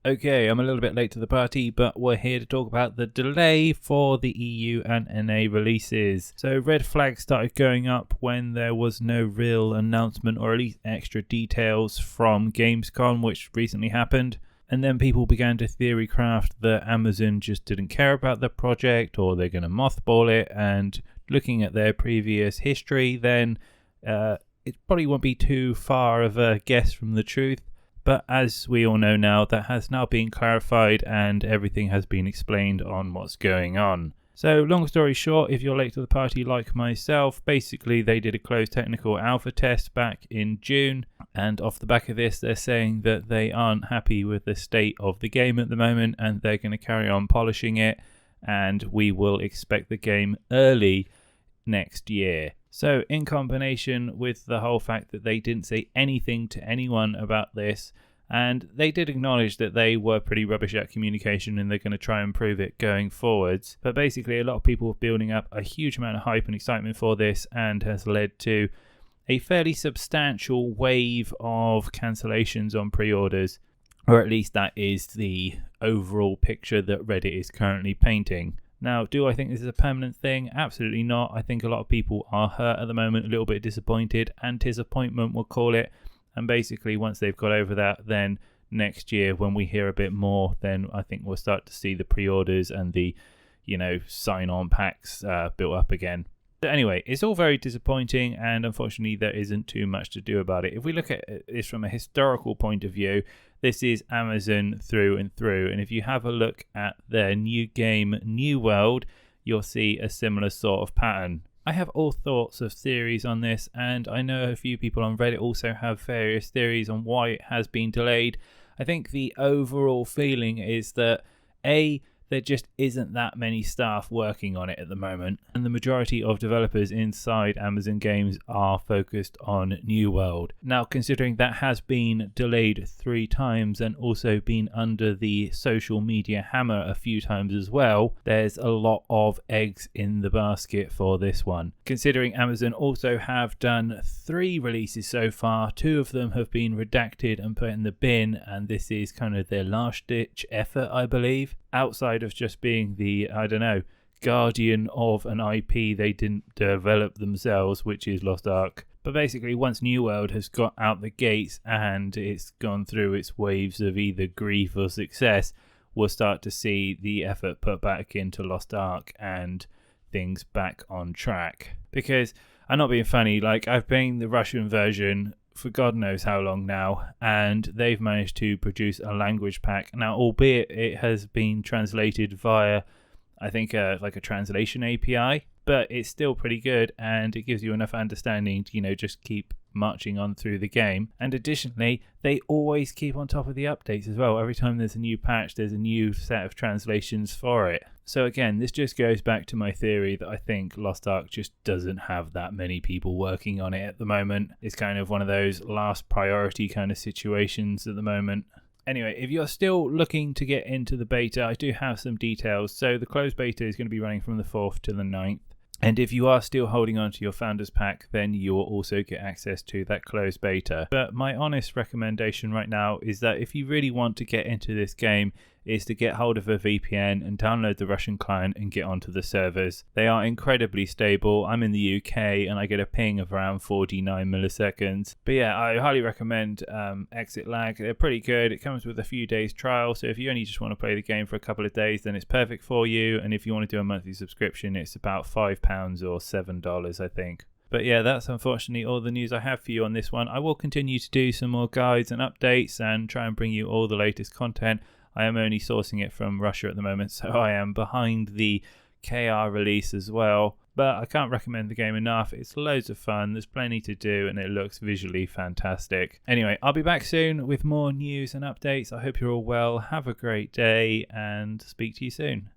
Okay, I'm a little bit late to the party, but we're here to talk about the delay for the EU and NA releases. So red flags started going up when there was no real announcement or at least extra details from Gamescom, which recently happened. And then people began to theory craft that Amazon just didn't care about the project or they're going to mothball it. And looking at their previous history, then it probably won't be too far of a guess from the truth. But as we all know now, that has now been clarified and everything has been explained on what's going on. So long story short, if you're late to the party like myself, basically they did a closed technical alpha test back in June. And off the back of this, they're saying that they aren't happy with the state of the game at the moment and they're going to carry on polishing it. And we will expect the game early next year. So in combination with the whole fact that they didn't say anything to anyone about this, and they did acknowledge that they were pretty rubbish at communication and they're going to try and improve it going forwards. But basically a lot of people are building up a huge amount of hype and excitement for this and has led to a fairly substantial wave of cancellations on pre-orders, or at least that is the overall picture that Reddit is currently painting. Now, do I think this is a permanent thing? Absolutely not. I think a lot of people are hurt at the moment, a little bit disappointed. Anticipation, we'll call it. And basically, once they've got over that, then next year, when we hear a bit more, then I think we'll start to see the pre-orders and the, sign-on packs built up again. But anyway, it's all very disappointing, and unfortunately, there isn't too much to do about it. If we look at this from a historical point of view, this is Amazon through and through. And if you have a look at their new game, New World, you'll see a similar sort of pattern. I have all sorts of theories on this, and I know a few people on Reddit also have various theories on why it has been delayed. I think the overall feeling is that there just isn't that many staff working on it at the moment, and the majority of developers inside Amazon Games are focused on New World. Now, considering that has been delayed 3 times and also been under the social media hammer a few times as well, there's a lot of eggs in the basket for this one. Considering Amazon also have done 3 releases so far, 2 of them have been redacted and put in the bin, and this is kind of their last ditch effort, I believe. Outside of just being the, guardian of an IP they didn't develop themselves, which is Lost Ark. But basically, once New World has got out the gates and it's gone through its waves of either grief or success, we'll start to see the effort put back into Lost Ark and things back on track. Because, I'm not being funny, I've been the Russian version for God knows how long now, and they've managed to produce a language pack. Now, albeit it has been translated via, I think, a translation API, but it's still pretty good, and it gives you enough understanding to, just keep marching on through the game. And additionally, they always keep on top of the updates as well. Every time there's a new patch, there's a new set of translations for it. So again, this just goes back to my theory that I think Lost Ark just doesn't have that many people working on it at the moment. It's kind of one of those last priority kind of situations at the moment. Anyway, if you're still looking to get into the beta, I do have some details. So the closed beta is going to be running from the 4th to the 9th. And if you are still holding on to your Founders Pack, then you will also get access to that closed beta. But my honest recommendation right now is that if you really want to get into this game, is to get hold of a VPN and download the Russian client and get onto the servers. They are incredibly stable. I'm in the UK and I get a ping of around 49 milliseconds. But yeah, I highly recommend Exit Lag. They're pretty good. It comes with a few days trial, so if you only just want to play the game for a couple of days, then it's perfect for you. And if you want to do a monthly subscription, it's about £5 or $7, I think. But yeah, that's unfortunately all the news I have for you on this one. I will continue to do some more guides and updates and try and bring you all the latest content. I am only sourcing it from Russia at the moment, so I am behind the KR release as well. But I can't recommend the game enough. It's loads of fun, there's plenty to do, and it looks visually fantastic. Anyway, I'll be back soon with more news and updates. I hope you're all well. Have a great day, and speak to you soon.